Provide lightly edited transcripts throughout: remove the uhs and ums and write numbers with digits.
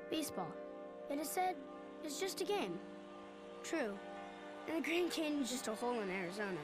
Baseball. It is said, is just a game. True. And the Grand Canyon's just a hole in Arizona.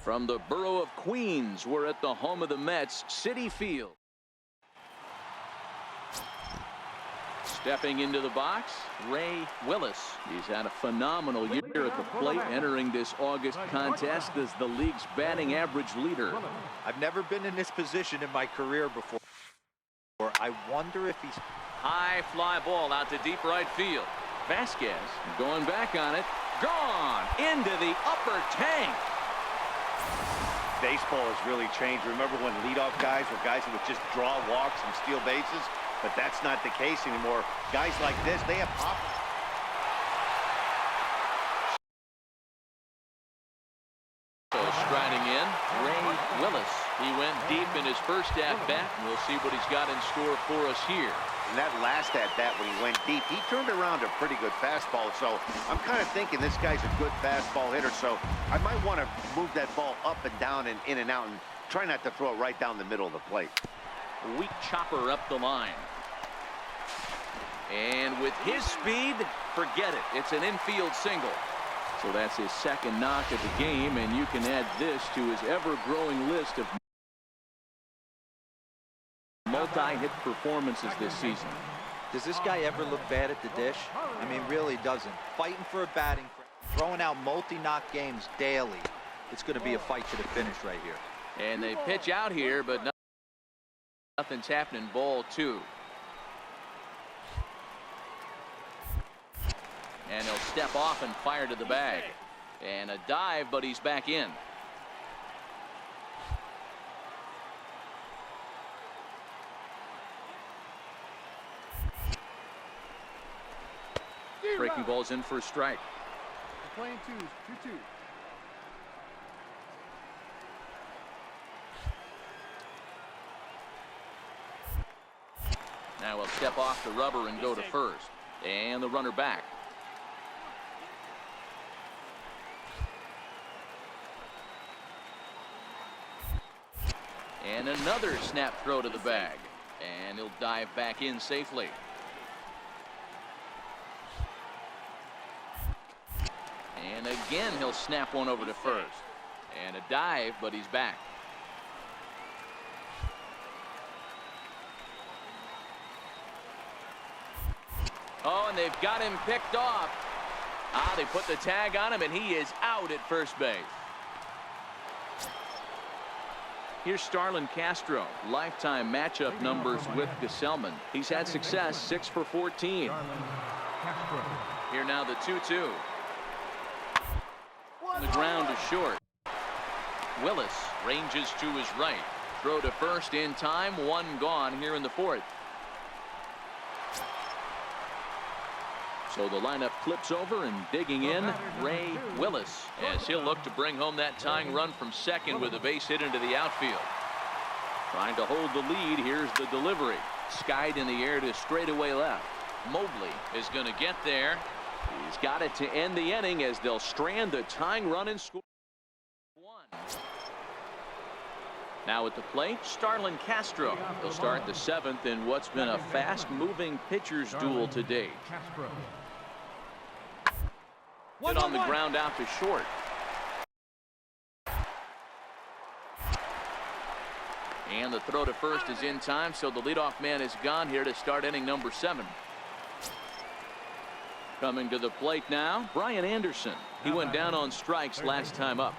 From the borough of Queens, we're at the home of the Mets, Citi Field. Stepping into the box, Ray Willis. He's had a phenomenal year at the plate, entering this August contest as the league's batting average leader. I've never been in this position in my career before. I wonder if he's... High fly ball out to deep right field. Vasquez going back on it. Gone into the upper tank. Baseball has really changed. Remember when leadoff guys were guys who would just draw walks and steal bases? But that's not the case anymore. Guys like this, they have pop. So striding in, Ray Willis. He went deep in his first at-bat, and we'll see what he's got in store for us here. And that last at-bat when he went deep, he turned around a pretty good fastball. So I'm kind of thinking this guy's a good fastball hitter. So I might want to move that ball up and down and in and out and try not to throw it right down the middle of the plate. Weak chopper up the line. And with his speed, forget it. It's an infield single. So that's his second knock of the game, and you can add this to his ever-growing list of multi-hit performances this season. Does this guy ever look bad at the dish? I mean, really doesn't. Fighting for a batting, throwing out multi-knock games daily. It's going to be a fight to the finish right here. And they pitch out here, but nothing's happening. Ball 2. And he'll step off and fire to the bag. And a dive, but he's back in. Breaking ball's in for a strike. We're playing twos, 2-2. Now he'll step off the rubber and go to first. And the runner back. And another snap throw to the bag. And he'll dive back in safely. And again, he'll snap one over to first. And a dive, but he's back. Oh, and they've got him picked off. They put the tag on him, and he is out at first base. Here's Starlin Castro. Lifetime matchup numbers with Gesellman. He's had success, 6 for 14. Here now the 2-2. The ground is short. Willis ranges to his right. Throw to first in time. 1 gone here in the 4th. So the lineup flips over, and digging in, Ray Willis, as he'll look to bring home that tying run from second with a base hit into the outfield. Trying to hold the lead. Here's the delivery. Skied in the air to straightaway left. Mobley is going to get there. He's got it to end the inning as they'll strand the tying run and score. Now at the plate, Starlin Castro. He'll start the 7th in what's been a fast-moving pitcher's duel to date. Hit on the ground out to short. And the throw to first is in time, so the leadoff man is gone here to start inning number 7. Coming to the plate now, Brian Anderson. He went down on strikes last time up.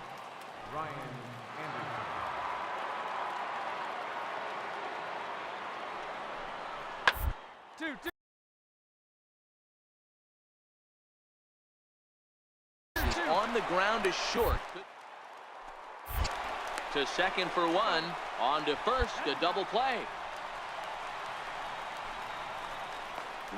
On the ground is short. To second for 1. On to first, a double play.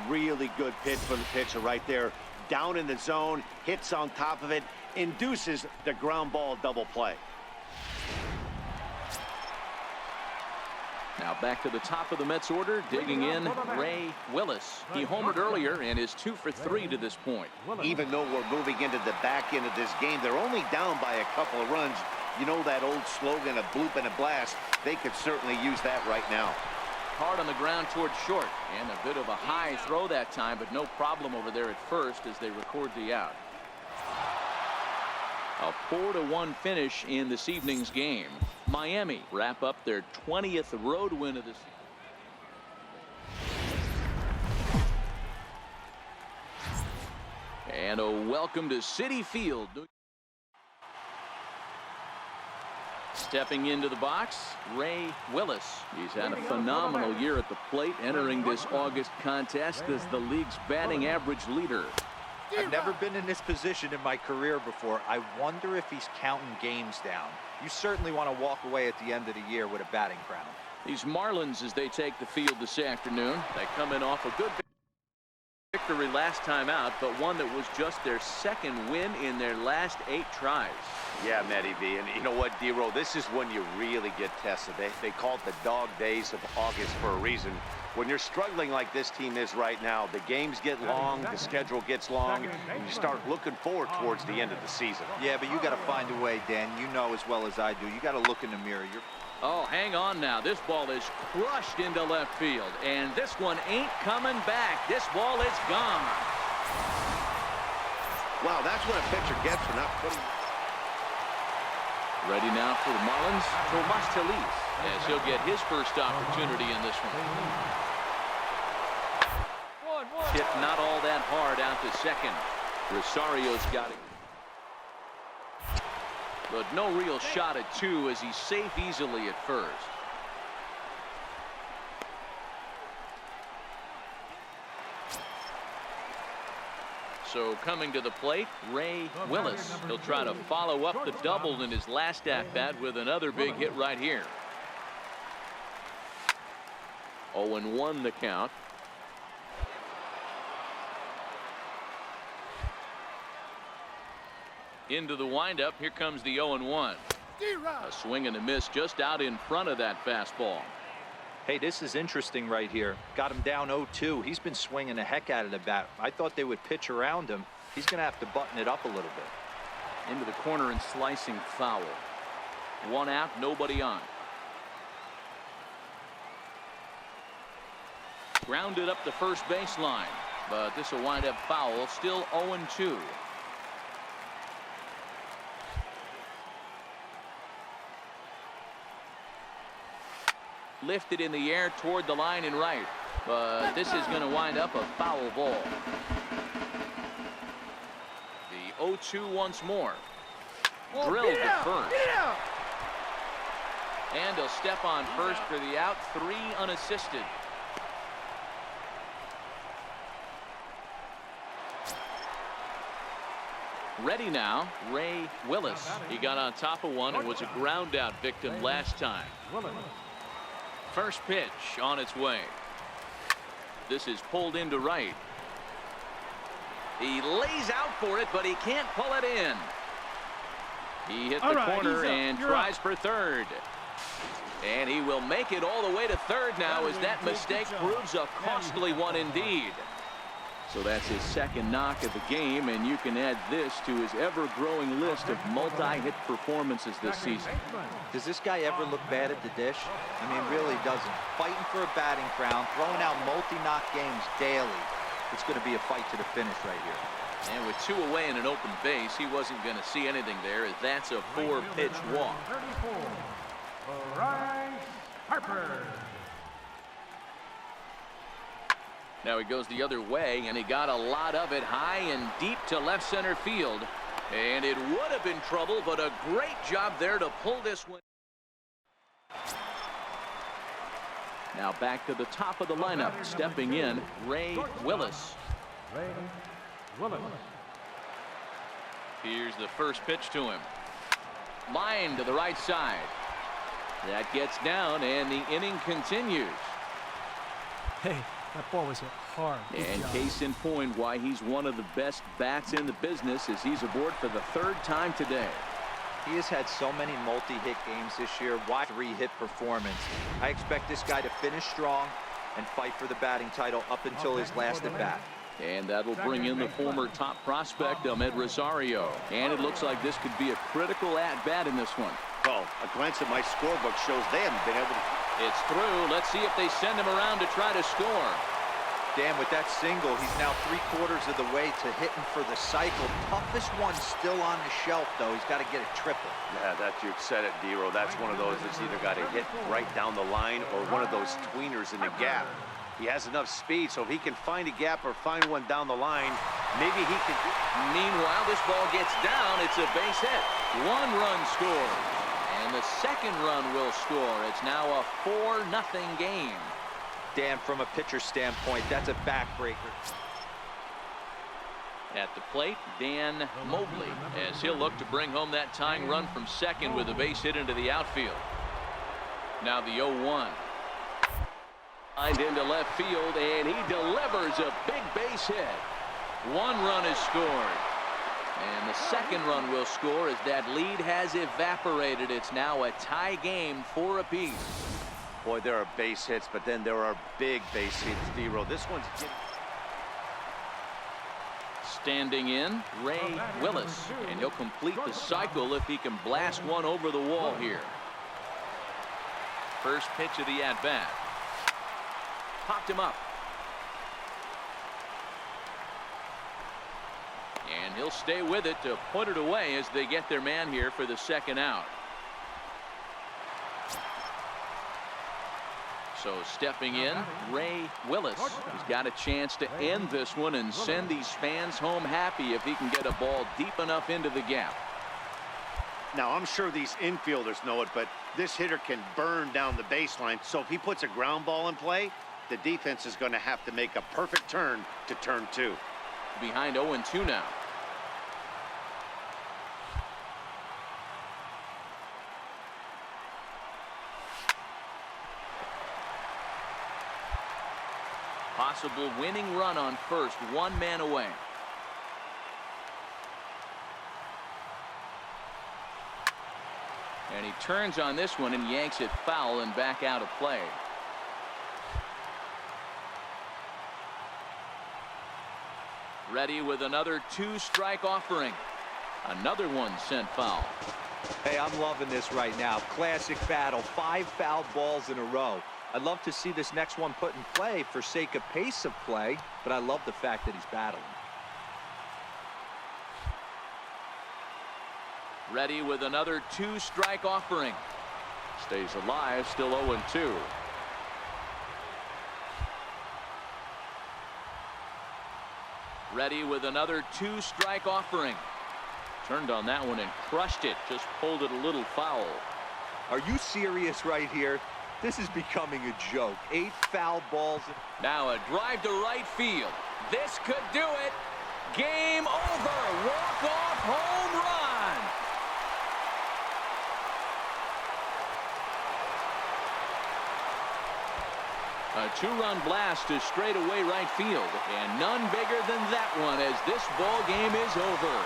Really good pitch from the pitcher right there. Down in the zone, hits on top of it, induces the ground ball double play. Now back to the top of the Mets order, digging in, Ray Willis. He homered earlier and is 2 for 3 to this point. Even though we're moving into the back end of this game, they're only down by a couple of runs. You know that old slogan, a bloop and a blast. They could certainly use that right now. Hard on the ground towards short, and a bit of a high throw that time, but no problem over there at first as they record the out. A 4-1 finish in this evening's game. Miami wrap up their 20th road win of the season. And a welcome to Citi Field. Stepping into the box, Ray Willis. He's had a phenomenal year at the plate, entering this August contest as the league's batting average leader. I've never been in this position in my career before. I wonder if he's counting games down. You certainly want to walk away at the end of the year with a batting crown. These Marlins, as they take the field this afternoon, they come in off a good victory last time out, but one that was just their 2nd win in their last 8 tries. Yeah, Matty V, and you know what, D-Roll, this is when you really get tested. They call it the dog days of August for a reason. When you're struggling like this team is right now, the games get long, the schedule gets long, and you start looking forward towards the end of the season. Yeah, but you got to find a way, Dan. You know as well as I do. You got to look in the mirror. Oh, hang on now. This ball is crushed into left field, and this one ain't coming back. This ball is gone. Wow, that's what a pitcher gets for not putting... Ready now for the Marlins, Tomas Telis, as he'll get his first opportunity in this one. Hit not all that hard out to second. Rosario's got it. But no real shot at 2 as he's safe easily at first. So coming to the plate, Ray Willis. He'll try to follow up the double in his last at-bat with another big hit right here. 0-1 the count. Into the windup. Here comes the 0-1. A swing and a miss just out in front of that fastball. Hey, this is interesting right here. Got him down 0-2. He's been swinging the heck out of the bat. I thought they would pitch around him. He's going to have to button it up a little bit. Into the corner and slicing foul. 1 out, nobody on. Grounded up the first baseline, but this will wind up foul. Still 0-2. Lifted in the air toward the line and right, but this is going to wind up a foul ball. 0-2 once more. Drilled to first. And he'll step on first for the out. 3 unassisted. Ready now, Ray Willis. He got on top of one and was a ground out victim last time. First pitch on its way. This is pulled into right. He lays out for it, but he can't pull it in. He hit the corner and tries for third. And he will make it all the way to third now, as that mistake proves a costly one indeed. So that's his second knock of the game, and you can add this to his ever-growing list of multi-hit performances this season. Does this guy ever look bad at the dish? I mean, really doesn't. Fighting for a batting crown, throwing out multi-knock games daily. It's going to be a fight to the finish right here. And with 2 away and an open base, he wasn't going to see anything there, as that's a 4-pitch walk. Now he goes the other way, and he got a lot of it high and deep to left center field. And it would have been trouble, but a great job there to pull this one. Now back to the top of the lineup, stepping in, Ray Willis. Here's the first pitch to him. Line to the right side. That gets down, and the inning continues. Hey, that ball was hit hard. And case in point why he's one of the best bats in the business, as he's aboard for the 3rd time today. He has had so many multi-hit games this year. Why 3-hit performance? I expect this guy to finish strong and fight for the batting title up until his last at bat. And that'll bring in the former top prospect, Ahmed Rosario. And it looks like this could be a critical at-bat in this one. Well, a glance at my scorebook shows they haven't been able to. It's through. Let's see if they send him around to try to score. Dan, with that single, he's now 3/4 of the way to hitting for the cycle. Toughest one still on the shelf, though. He's got to get a triple. Yeah, that you said it, D-Row. That's one of those that's either got to hit right down the line or one of those tweeners in the gap. He has enough speed, so if he can find a gap or find one down the line, maybe he can. Meanwhile, this ball gets down. It's a base hit. 1 run scored. And the second run will score. It's now a 4-0 game. Dan, from a pitcher standpoint, that's a backbreaker. At the plate, Dan Mobley, as he'll look to bring home that tying run from second with a base hit into the outfield. Now the 0-1. Lined into left field, and he delivers a big base hit. 1 run is scored. And the second run will score, as that lead has evaporated. It's now a tie game, 4 apiece. Boy, there are base hits, but then there are big base hits, D-Row. This one's standing in, Ray Willis, and he'll complete the cycle if he can blast one over the wall here. First pitch of the at-bat. Popped him up. And he'll stay with it to put it away as they get their man here for the second out. So stepping in, Ray Willis. He's got a chance to end this one and send these fans home happy if he can get a ball deep enough into the gap. Now, I'm sure these infielders know it, but this hitter can burn down the baseline. So if he puts a ground ball in play, the defense is going to have to make a perfect turn to turn 2. Behind 0-2 now. Possible winning run on first, 1 man away. And he turns on this one and yanks it foul and back out of play. Ready with another 2-strike offering. Another one sent foul. Hey, I'm loving this right now. Classic battle. 5 foul balls in a row. I'd love to see this next one put in play for sake of pace of play, but I love the fact that he's battling. Ready with another 2-strike offering. Stays alive, still 0-2. Ready with another 2-strike offering. Turned on that one and crushed it. Just pulled it a little foul. Are you serious right here? This is becoming a joke. 8 foul balls. Now a drive to right field. This could do it. Game over. Walk-off home run. A 2-run blast to straightaway right field. And none bigger than that one as this ball game is over.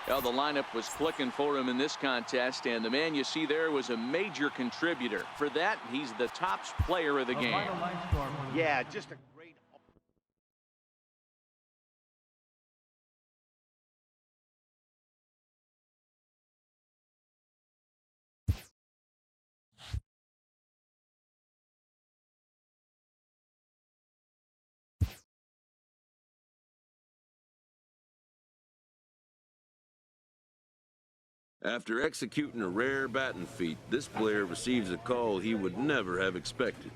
Well, the lineup was clicking for him in this contest, and the man you see there was a major contributor. For that, he's the top player of the game. Yeah, just a great. After executing a rare batting feat, this player receives a call he would never have expected.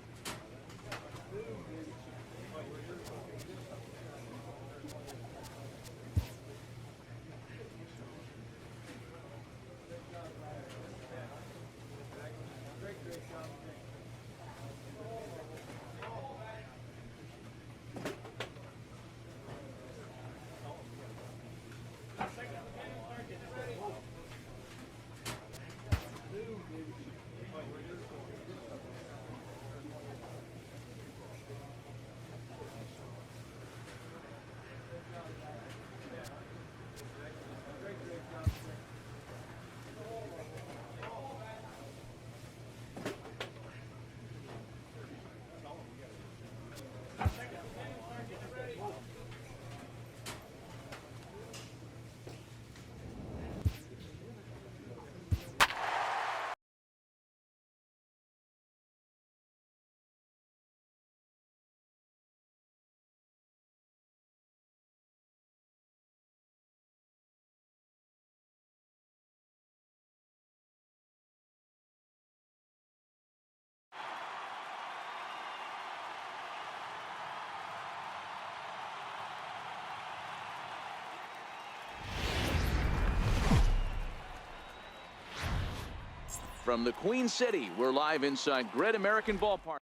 From the Queen City, we're live inside Great American Ballpark.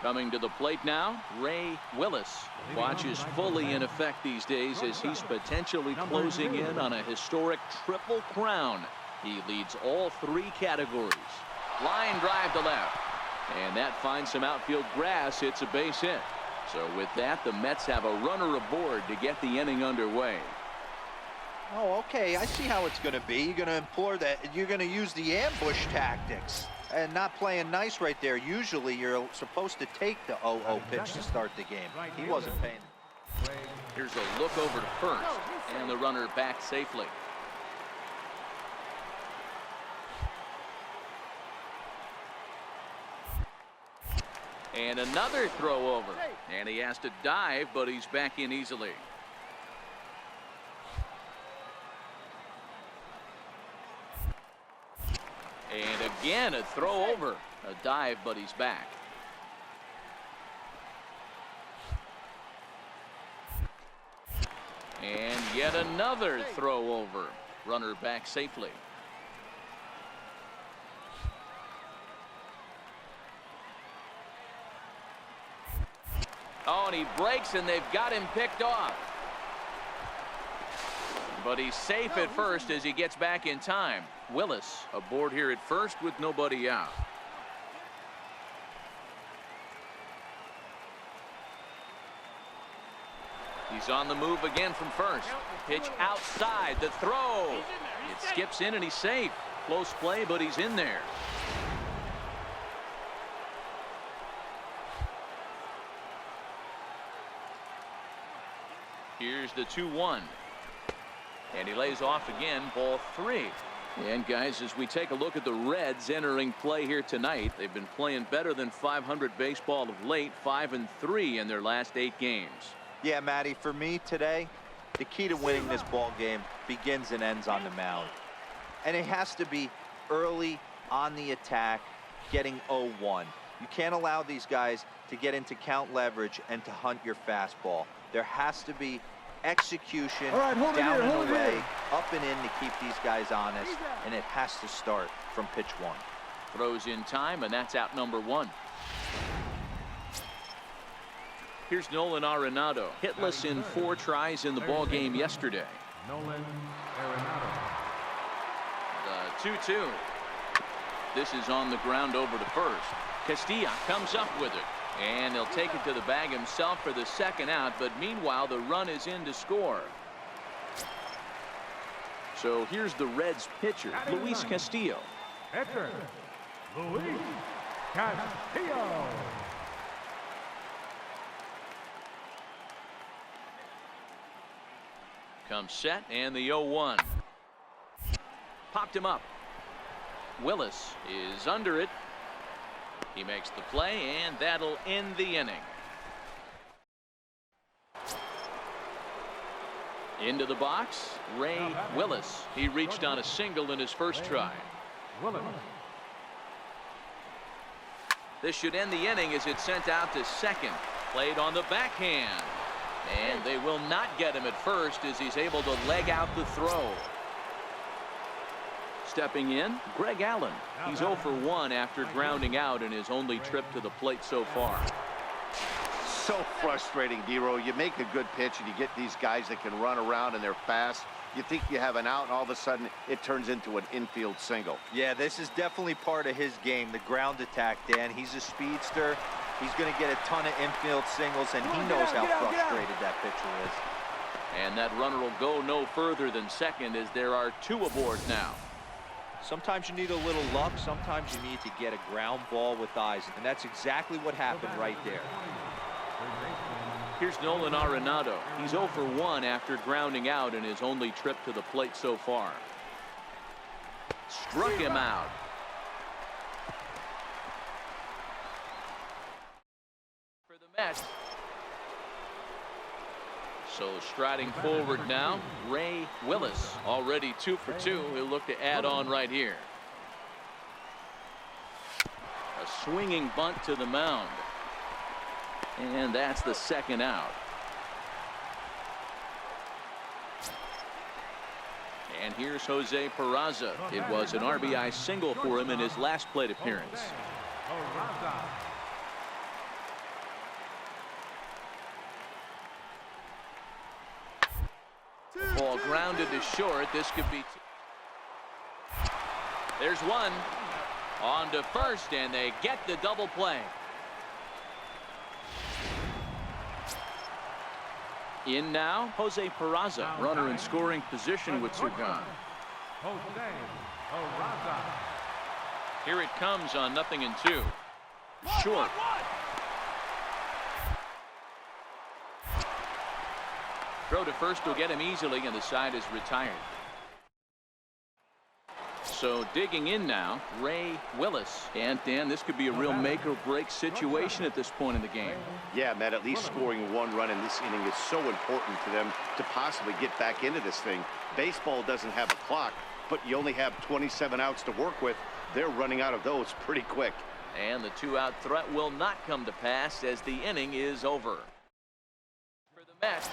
Coming to the plate now, Ray Willis. Watch is fully in effect these days as he's potentially closing in on a historic triple crown. He leads all 3 categories. Line drive to left. And that finds some outfield grass. It's a base hit. So with that, the Mets have a runner aboard to get the inning underway. Oh, okay. I see how it's going to be. You're going to implore that. You're going to use the ambush tactics and not playing nice right there. Usually, you're supposed to take the 0-0 pitch to start the game. He wasn't paying. Here's a look over to first, and the runner back safely. And another throw over, and he has to dive, but he's back in easily. And again, a throw over. A dive, but he's back. And yet another throw over. Runner back safely. Oh, and he breaks, and they've got him picked off. But he's safe at first as he gets back in time. Willis aboard here at first with nobody out. He's on the move again from first. Pitch outside, the throw. It skips in and he's safe. Close play, but he's in there. Here's the 2-1. And he lays off again, ball 3. And guys, as we take a look at the Reds entering play here tonight, they've been playing better than .500 baseball of late, 5-3 in their last 8 games. Yeah, Matty, for me today, The key to winning this ball game begins and ends on the mound. And it has to be early on the attack, getting 0-1. You can't allow these guys to get into count leverage and to hunt your fastball. There has to be execution down and away, up and in to keep these guys honest, and it has to start from pitch 1. Throws in time, and that's out number 1. Here's Nolan Arenado, hitless in 4 tries in the ball game yesterday. Nolan Arenado. The 2-2. This is on the ground over to first. Castilla comes up with it, and he'll take it to the bag himself for the second out, but meanwhile the run is in to score. So here's the Reds pitcher, Luis Castillo. Pitcher, Luis Castillo. Comes set, and the 0-1. Popped him up. Willis is under it. He makes the play, and that'll end the inning. Into the box, Ray Willis. He reached on a single in his first try. This should end the inning as it's sent out to second. Played on the backhand. And they will not get him at first as he's able to leg out the throw. Stepping in, Greg Allen. He's 0 for 1 after grounding out in his only trip to the plate so far. So frustrating, D-Row. You make a good pitch and you get these guys that can run around and they're fast. You think you have an out, and all of a sudden it turns into an infield single. Yeah, this is definitely part of his game, the ground attack, Dan. He's a speedster. He's going to get a ton of infield singles, and he knows how frustrated that pitcher is. And that runner will go no further than second as there are 2 aboard now. Sometimes you need a little luck. Sometimes you need to get a ground ball with eyes, and that's exactly what happened right there. Here's Nolan Arenado. He's 0 for 1 after grounding out in his only trip to the plate so far. Struck him out. For the Mets. So striding forward now, Ray Willis, already 2 for 2. He'll look to add on right here. A swinging bunt to the mound. And that's the second out. And here's Jose Peraza. It was an RBI single for him in his last plate appearance. Ball grounded to short. This could be. There's one. On to first, and they get the double play. In now, Jose Peraza, runner in scoring position with Surgan. Here it comes on 0-2. Short. Throw to first will get him easily, and the side is retired. So digging in now, Ray Willis. And Dan, this could be a real make or break situation at this point in the game. Yeah, Matt, at least scoring 1 run in this inning is so important to them to possibly get back into this thing. Baseball doesn't have a clock, but you only have 27 outs to work with. They're running out of those pretty quick. And the 2-out threat will not come to pass as the inning is over. For the Mets.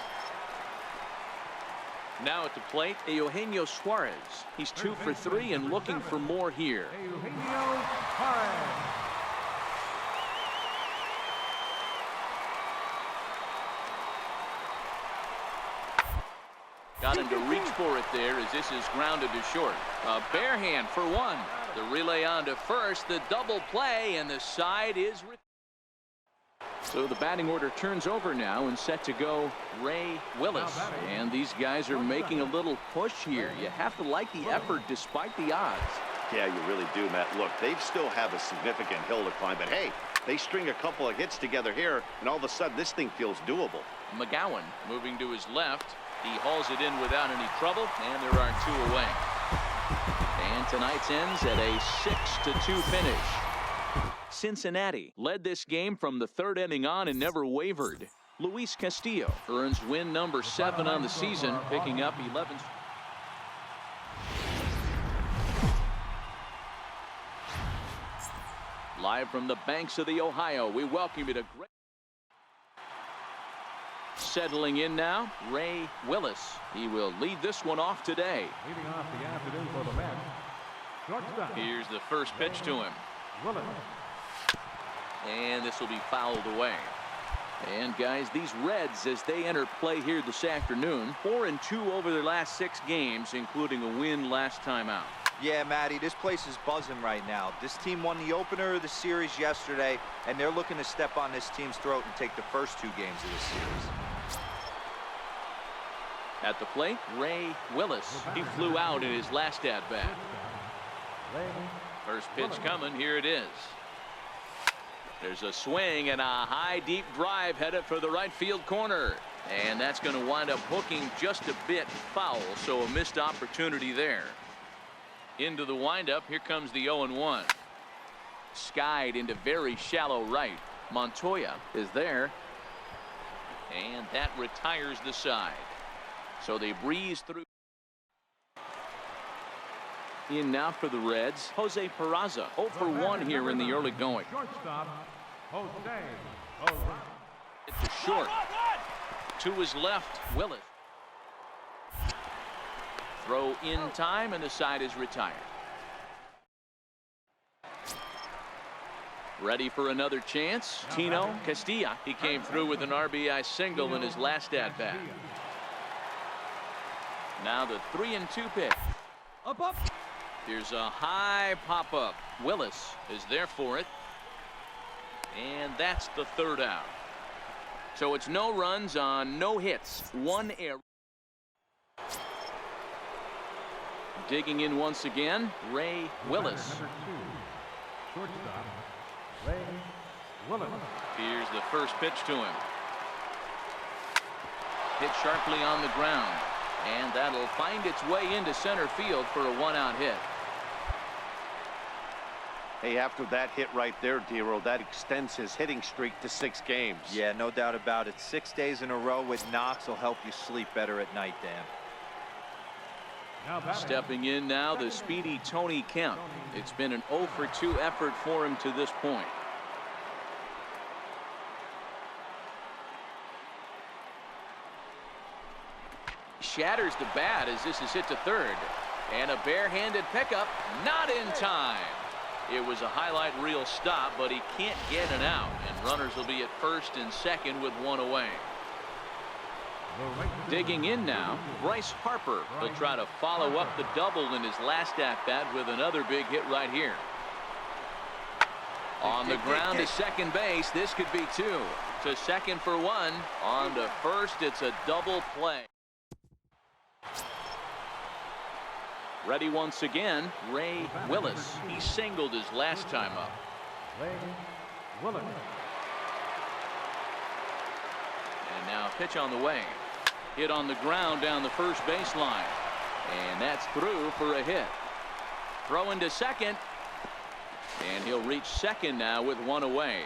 Now at the plate, Eugenio Suarez. He's 2 for 3 and looking for more here. Got him to reach for it there as this is grounded to short. A bare hand for 1. The relay on to first, the double play, and the side is. So the batting order turns over now, and set to go Ray Willis. And these guys are making a little push here. You have to like the effort despite the odds. Yeah, you really do, Matt. Look, they still have a significant hill to climb, but hey, they string a couple of hits together here, and all of a sudden this thing feels doable. McGowan moving to his left. He hauls it in without any trouble, and there are 2 away. And tonight's ends at a 6-2 finish. Cincinnati led this game from the 3rd inning on and never wavered. Luis Castillo earns win number 7 on the season, picking up 11. Live from the banks of the Ohio, we welcome you to great. Settling in now, Ray Willis. He will lead this one off today. Leading off the afternoon for the Mets. Shortstop. Here's the first pitch to him. Willis. And this will be fouled away. And guys, these Reds, as they enter play here this afternoon, 4-2 over their last 6 games, including a win last time out. Yeah, Matty, this place is buzzing right now. This team won the opener of the series yesterday, and they're looking to step on this team's throat and take the first 2 games of the series. At the plate, Ray Willis. He flew out in his last at-bat. First pitch coming. Here it is. There's a swing and a high, deep drive headed for the right field corner. And that's going to wind up hooking just a bit foul, so a missed opportunity there. Into the windup. Here comes the 0-1. Skied into very shallow right. Montoya is there. And that retires the side. So they breeze through. In now for the Reds, Jose Peraza. 0 for 1 here in the early going. Shortstop. Jose. It's a short. To his left, Willis. Throw in time, and the side is retired. Ready for another chance. Tino Castilla. He came through with an RBI single in his last at-bat. Now the 3-2 pitch. Up. Here's a high pop-up. Willis is there for it. And that's the 3rd out. So it's no runs on no hits. 1 error. Digging in once again, Ray Willis. Number 2. Shortstop. Ray Willis. Here's the first pitch to him. Hit sharply on the ground. And that'll find its way into center field for a 1-out hit. Hey, after that hit right there, Dero, that extends his hitting streak to 6 games. Yeah, no doubt about it. 6 days in a row with knocks will help you sleep better at night, Dan. Stepping in now, the speedy Tony Kemp. It's been an 0 for 2 effort for him to this point. Shatters the bat as this is hit to 3rd. And a barehanded pickup, not in time. It was a highlight reel stop, but he can't get an out. And runners will be at 1st and 2nd with 1 away. Digging in now, Bryce Harper. He'll try to follow up the double in his last at-bat with another big hit right here. On the ground to second base. This could be 2. To second for 1. On to first. It's a double play. Ready once again, Ray Willis. He singled his last time up. Ray Willis. And now pitch on the way. Hit on the ground down the first baseline. And that's through for a hit. Throw into second. And he'll reach second now with 1 away.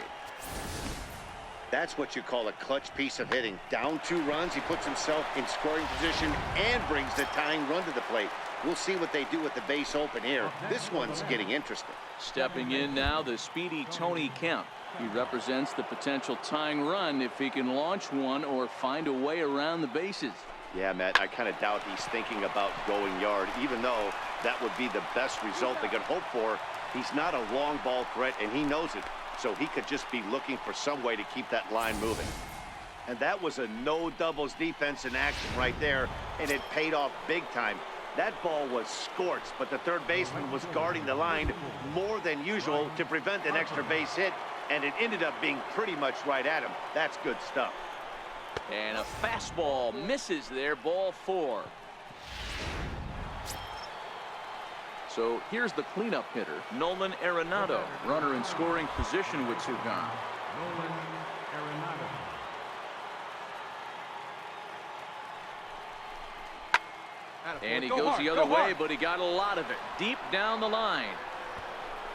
That's what you call a clutch piece of hitting. Down 2 runs, he puts himself in scoring position and brings the tying run to the plate. We'll see what they do with the base open here. This one's getting interesting. Stepping in now, the speedy Tony Kemp. He represents the potential tying run if he can launch one or find a way around the bases. Yeah, Matt, I kind of doubt he's thinking about going yard, even though that would be the best result they could hope for. He's not a long ball threat, and he knows it. So he could just be looking for some way to keep that line moving. And that was a no doubles defense in action right there, and it paid off big time. That ball was scorched, but the third baseman was guarding the line more than usual to prevent an extra base hit, and it ended up being pretty much right at him. That's good stuff. And a fastball misses there, ball 4. So here's the cleanup hitter, Nolan Arenado, runner in scoring position with 2 gone. Nolan Arenado. And he goes the other way, but he got a lot of it deep down the line.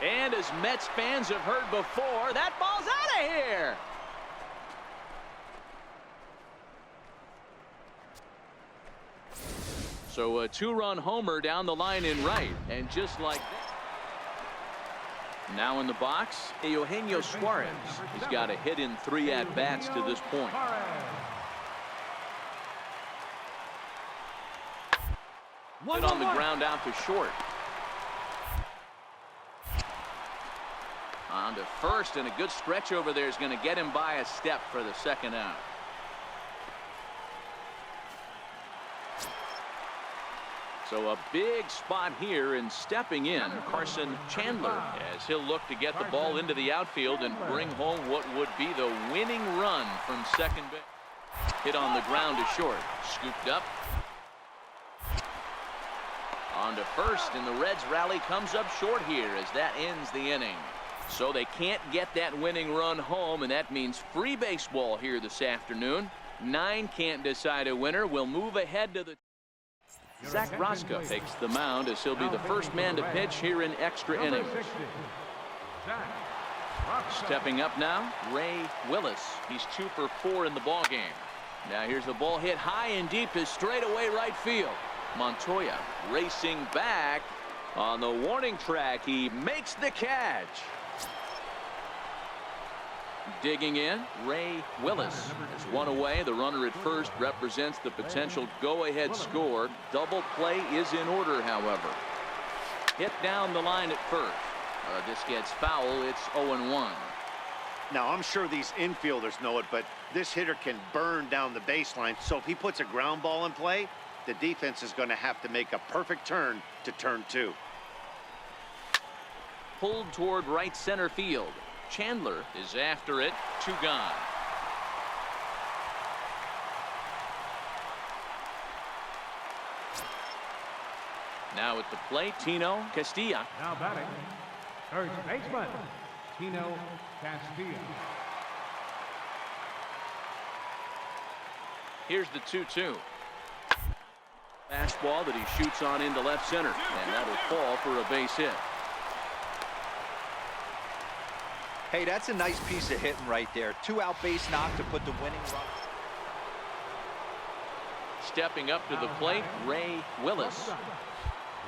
And as Mets fans have heard before, that ball's out of here. So a 2-run homer down the line in right, and just like that. Now in the box, Eugenio Suarez. He's got a hit in 3 at-bats to this point. Hit on the ground out to short. On to first, and a good stretch over there is going to get him by a step for the second out. So a big spot here, and stepping in, Carson Chandler, as he'll look to get the ball into the outfield and bring home what would be the winning run from second base. Hit on the ground to short, scooped up. On to first, and the Reds rally comes up short here as that ends the inning. So they can't get that winning run home, and that means free baseball here this afternoon. 9 can't decide a winner. We'll move ahead to the... Zach Roscoe takes the mound as he'll be the first man to pitch here in extra innings. Stepping up now, Ray Willis. He's 2 for 4 in the ball game. Now here's the ball hit high and deep to straightaway right field. Montoya racing back on the warning track. He makes the catch. Digging in, Ray Willis is 1 away. The runner at first represents the potential go-ahead score. Double play is in order, however. Hit down the line at first. This gets foul. It's 0-1. Now, I'm sure these infielders know it, but this hitter can burn down the baseline. So if he puts a ground ball in play, the defense is going to have to make a perfect turn to turn 2. Pulled toward right center field. Chandler is after it. 2 gone. Now at the plate, Tino Castilla. Now batting, third baseman, Tino Castilla. Here's the 2-2. Fastball that he shoots on into left center, and that'll fall for a base hit. Hey, that's a nice piece of hitting right there. 2-out base knock to put the winning run. Stepping up to the plate, Ray Willis.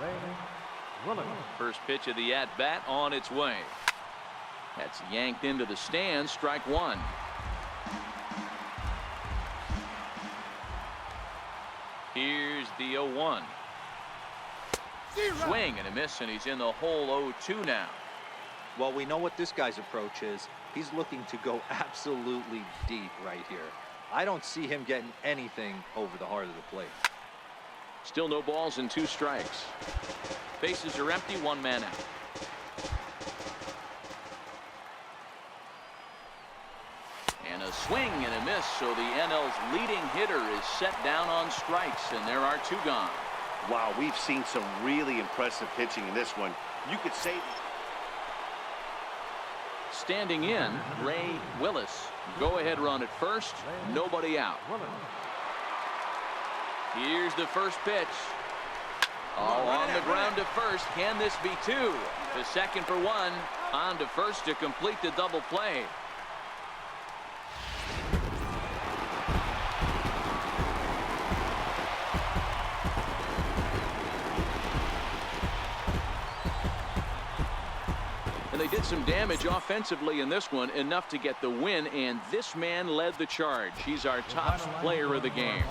Ray Willis. First pitch of the at-bat on its way. That's yanked into the stands. Strike 1. Here's the 0-1. Swing and a miss, and he's in the hole. 0-2 now. Well, we know what this guy's approach is. He's looking to go absolutely deep right here. I don't see him getting anything over the heart of the plate. Still no balls and 2 strikes. Bases are empty, 1 man out. And a swing and a miss, so the NL's leading hitter is set down on strikes, and there are 2 gone. Wow, we've seen some really impressive pitching in this one. You could say... Standing in, Ray Willis. Go-ahead run at first. Nobody out. Here's the first pitch. Oh, on the ground to first. Can this be 2? The second for 1. On to first to complete the double play. And they did some damage offensively in this one, enough to get the win, and this man led the charge. He's our top player of the game.